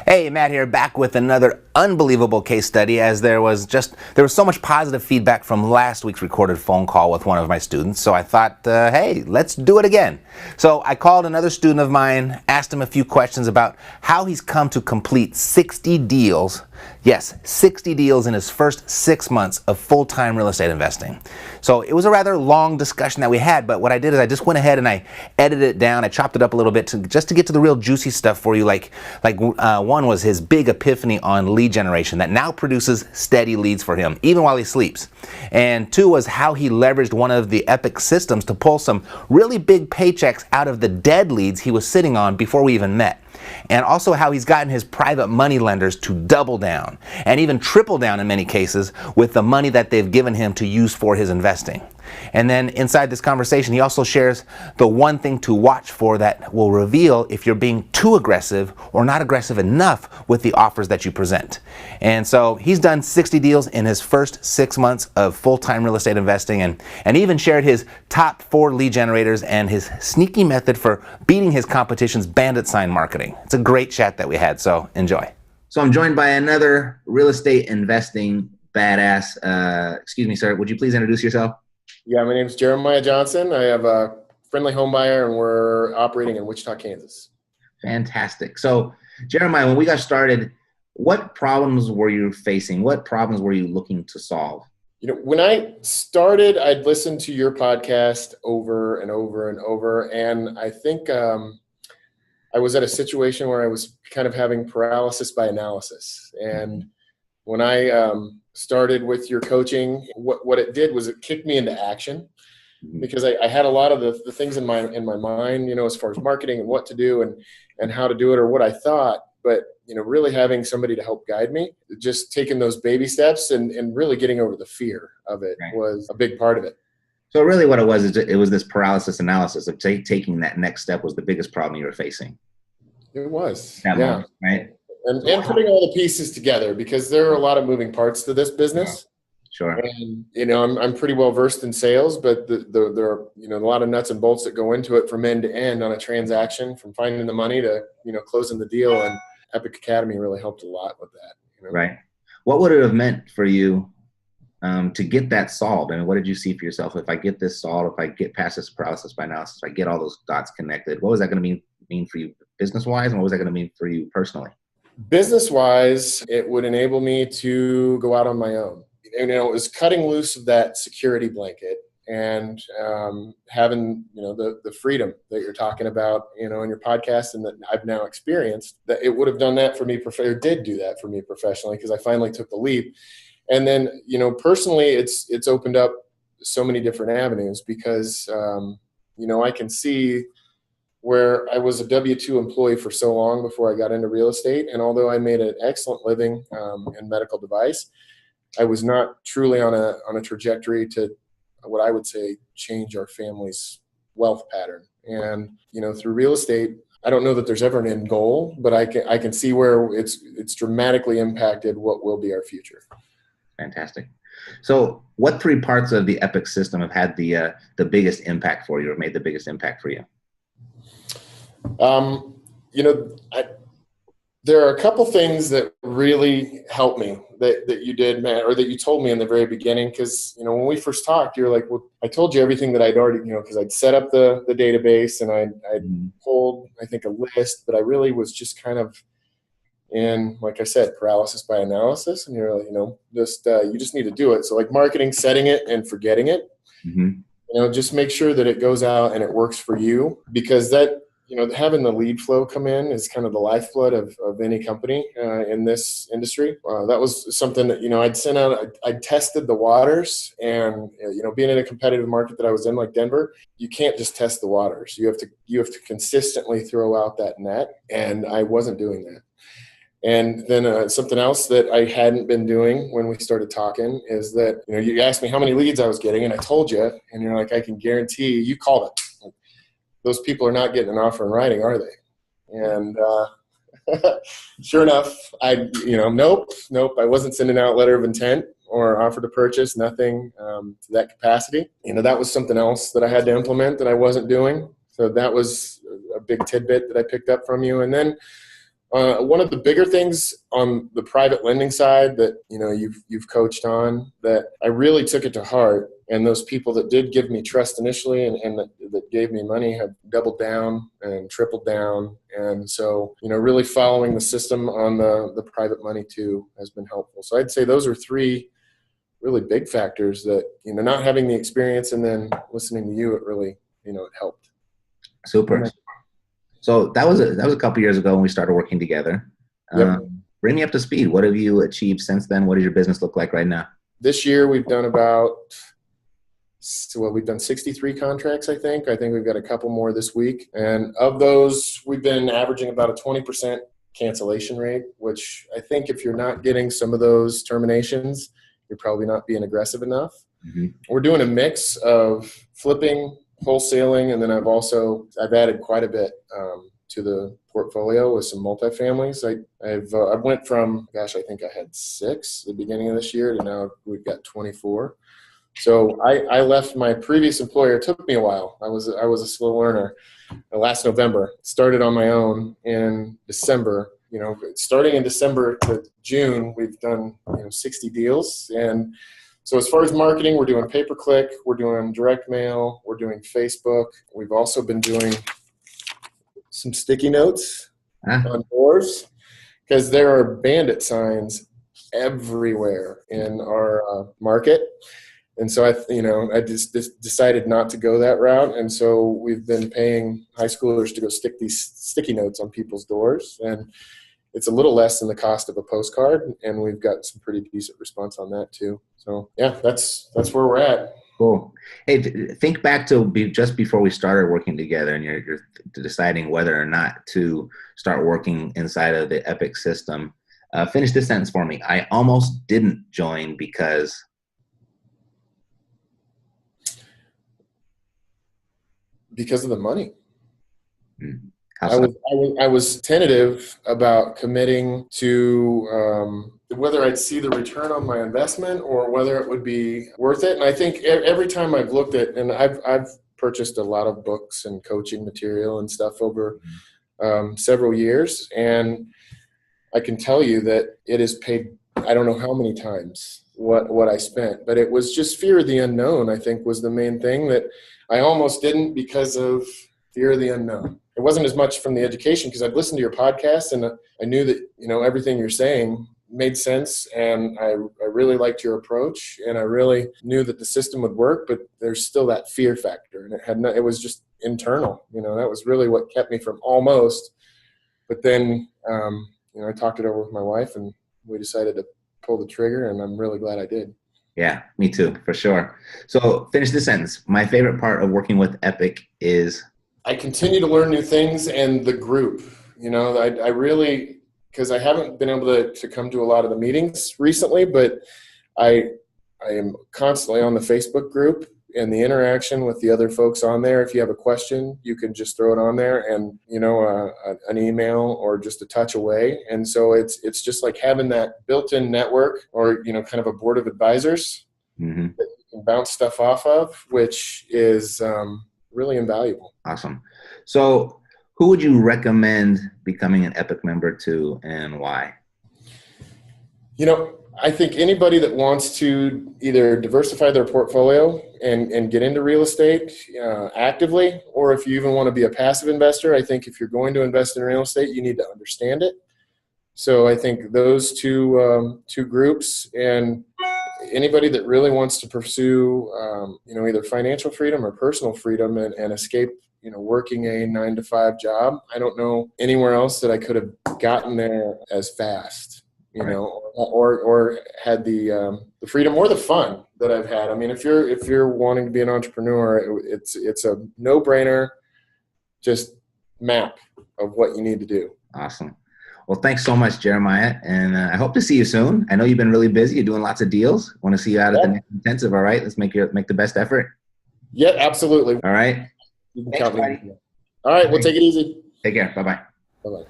Hey, Matt here, back with another unbelievable case study, as there was so much positive feedback from last week's recorded phone call with one of my students. So I thought, hey, let's do it again. So I called another student of mine, asked him a few questions about how he's come to complete 60 deals. Yes, 60 deals in his first 6 months of full-time real estate investing. So it was a rather long discussion that we had, but what I did is I just went ahead and I edited it down. I chopped it up a little bit just to get to the real juicy stuff for you. One was his big epiphany on lead generation that now produces steady leads for him, even while he sleeps. And two was how he leveraged one of the Epic systems to pull some really big paychecks out of the dead leads he was sitting on before we even met. And also how he's gotten his private money lenders to double down and even triple down in many cases with the money that they've given him to use for his investing. And then inside this conversation, he also shares the one thing to watch for that will reveal if you're being too aggressive or not aggressive enough with the offers that you present. And so he's done 60 deals in his first 6 months of full-time real estate investing, and even shared his top 4 lead generators and his sneaky method for beating his competition's bandit sign marketing. It's a great chat that we had, so enjoy. So I'm joined by another real estate investing badass. Excuse me, sir, would you please introduce yourself? Yeah, my name is Jeremiah Johnson. I have a friendly home buyer, and we're operating in Wichita, Kansas. Fantastic. So, Jeremiah, when we got started, what problems were you facing? What problems were you looking to solve? You know, when I started, I'd listened to your podcast over and over and over, and I think I was at a situation where I was kind of having paralysis by analysis. And when I started with your coaching, what it did was it kicked me into action, because I had a lot of the things in my mind, you know, as far as marketing and what to do and how to do it or what I thought. But, you know, really having somebody to help guide me, just taking those baby steps and really getting over the fear of it was a big part of it. So really what it was is it was this paralysis analysis of taking that next step was the biggest problem you were facing. It was, that yeah. moment, right? And putting all the pieces together, because there are a lot of moving parts to this business. Sure. And, you know, I'm pretty well versed in sales, but there are, you know, a lot of nuts and bolts that go into it from end to end on a transaction, from finding the money to, you know, closing the deal. And Epic Academy really helped a lot with that. You know? Right. What would it have meant for you to get that solved? I mean, what did you see for yourself? If I get this solved, if I get past this paralysis by analysis, if I get all those dots connected, what was that going to mean for you business-wise, and what was that going to mean for you personally? Business-wise, it would enable me to go out on my own. You know, it was cutting loose of that security blanket and having, you know, the freedom that you're talking about, you know, in your podcast and that I've now experienced. That it would have done that for me, or did do that for me professionally, because I finally took the leap. And then, you know, personally, it's opened up so many different avenues, because, you know, I can see where I was a W-2 employee for so long before I got into real estate. And although I made an excellent living in medical device, I was not truly on a trajectory to what I would say change our family's wealth pattern. And, you know, through real estate, I don't know that there's ever an end goal, but I can see where it's dramatically impacted what will be our future. Fantastic. So what 3 parts of the Epic system have had the biggest impact for you, or made the biggest impact for you? You know, there are a couple things that really helped me that you did, Matt, or that you told me in the very beginning. Because, you know, when we first talked, you're like, well, I told you everything that I'd already, you know, because I'd set up the database and I'd pulled, I think, a list, but I really was just kind of in, like I said, paralysis by analysis. And you're like, you know, you just need to do it. So like marketing, setting it and forgetting it, you know, just make sure that it goes out and it works for you, because that, you know, having the lead flow come in is kind of the lifeblood of any company in this industry. That was something that, you know, I'd sent out, I tested the waters, and, you know, being in a competitive market that I was in, like Denver, you can't just test the waters. You have to consistently throw out that net. And I wasn't doing that. And then something else that I hadn't been doing when we started talking is that, you know, you asked me how many leads I was getting, and I told you, and you're like, I can guarantee you called it. Those people are not getting an offer in writing, are they? And sure enough, nope. I wasn't sending out letter of intent or offer to purchase, nothing to that capacity. You know, that was something else that I had to implement that I wasn't doing. So that was a big tidbit that I picked up from you. And then One of the bigger things on the private lending side that you've coached on that I really took it to heart, and those people that did give me trust initially and that gave me money have doubled down and tripled down. And so really following the system on the private money too has been helpful. So I'd say those are three really big factors that not having the experience and then listening to you, it really it helped. Super. So that was a couple years ago when we started working together. Yep. Bring me up to speed. What have you achieved since then? What does your business look like right now? This year we've done we've done 63 contracts, I think. I think we've got a couple more this week. And of those, we've been averaging about a 20% cancellation rate, which I think if you're not getting some of those terminations, you're probably not being aggressive enough. Mm-hmm. We're doing a mix of flipping, wholesaling, and then I've added quite a bit to the portfolio with some multifamilies. I went from, I think I had 6 at the beginning of this year to now we've got 24. So I left my previous employer. It took me a while. I was a slow learner. Last November, started on my own in December. Starting in December to June, we've done 60 deals. And so as far as marketing, we're doing pay-per-click, we're doing direct mail, we're doing Facebook. We've also been doing some sticky notes on doors because there are bandit signs everywhere in our market. And so I just decided not to go that route. And so we've been paying high schoolers to go stick these sticky notes on people's doors. And it's a little less than the cost of a postcard. And we've got some pretty decent response on that too. So yeah, that's where we're at. Cool. Hey, think back to just before we started working together and you're deciding whether or not to start working inside of the Epic system. Finish this sentence for me. I almost didn't join because... Because of the money. I was tentative about committing to whether I'd see the return on my investment or whether it would be worth it. And I think every time I've looked at, and I've purchased a lot of books and coaching material and stuff over several years, and I can tell you that it has paid, I don't know how many times what I spent, but it was just fear of the unknown, I think, was the main thing that I almost didn't because of fear of the unknown. It wasn't as much from the education because I'd listened to your podcast and I knew that, everything you're saying made sense. And I really liked your approach and I really knew that the system would work, but there's still that fear factor. And it was just internal, that was really what kept me from almost. But then, I talked it over with my wife and we decided to pull the trigger and I'm really glad I did. Yeah, me too, for sure. So finish the sentence. My favorite part of working with Epic is? I continue to learn new things and the group. I really, because I haven't been able to come to a lot of the meetings recently, but I am constantly on the Facebook group and the interaction with the other folks on there. If you have a question, you can just throw it on there and, an email or just a touch away. And so it's just like having that built-in network or, kind of a board of advisors that you can bounce stuff off of, which is really invaluable. Awesome. So who would you recommend becoming an Epic member to and why? I think anybody that wants to either diversify their portfolio and get into real estate actively, or if you even want to be a passive investor, I think if you're going to invest in real estate, you need to understand it. So I think those two groups, and anybody that really wants to pursue, either financial freedom or personal freedom and escape, working a 9-to-5 job. I don't know anywhere else that I could have gotten there as fast. Or had the freedom or the fun that I've had. I mean, if you're wanting to be an entrepreneur, it's a no-brainer, just map of what you need to do. Awesome. Well, thanks so much, Jeremiah, and I hope to see you soon. I know you've been really busy. You're doing lots of deals. Want to see you out at the next intensive. All right, let's make the best effort. Yeah, absolutely. All right. You can count me. All right, we'll take it easy. Take care. Bye-bye. Bye-bye.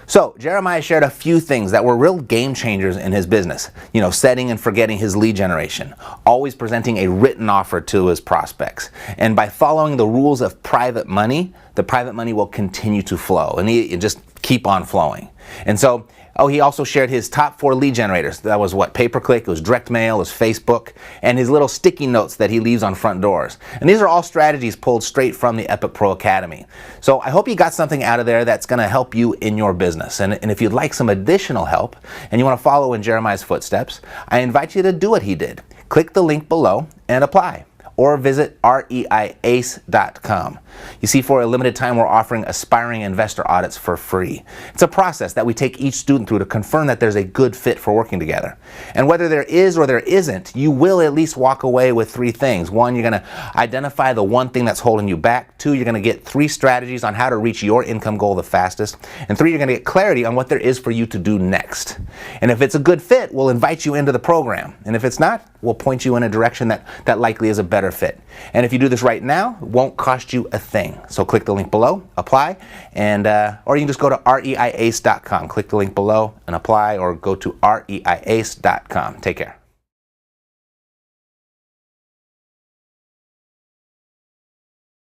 So Jeremiah shared a few things that were real game changers in his business. Setting and forgetting his lead generation, always presenting a written offer to his prospects. And by following the rules of private money, the private money will continue to flow and just keep on flowing. And so, he also shared his top 4 lead generators. That was what? Pay-per-click, it was direct mail, it was Facebook, and his little sticky notes that he leaves on front doors. And these are all strategies pulled straight from the Epic Pro Academy. So I hope you got something out of there that's going to help you in your business. And if you'd like some additional help and you want to follow in Jeremiah's footsteps, I invite you to do what he did. Click the link below and apply, or visit reiace.com. You see, for a limited time, we're offering aspiring investor audits for free. It's a process that we take each student through to confirm that there's a good fit for working together. And whether there is or there isn't, you will at least walk away with 3 things. 1, you're going to identify the one thing that's holding you back. 2, you're going to get 3 strategies on how to reach your income goal the fastest. And 3, you're going to get clarity on what there is for you to do next. And if it's a good fit, we'll invite you into the program. And if it's not, we'll point you in a direction that likely is a better fit. And if you do this right now, it won't cost you a thing. So click the link below, apply, and or you can just go to reiace.com. Click the link below and apply, or go to reiace.com. Take care.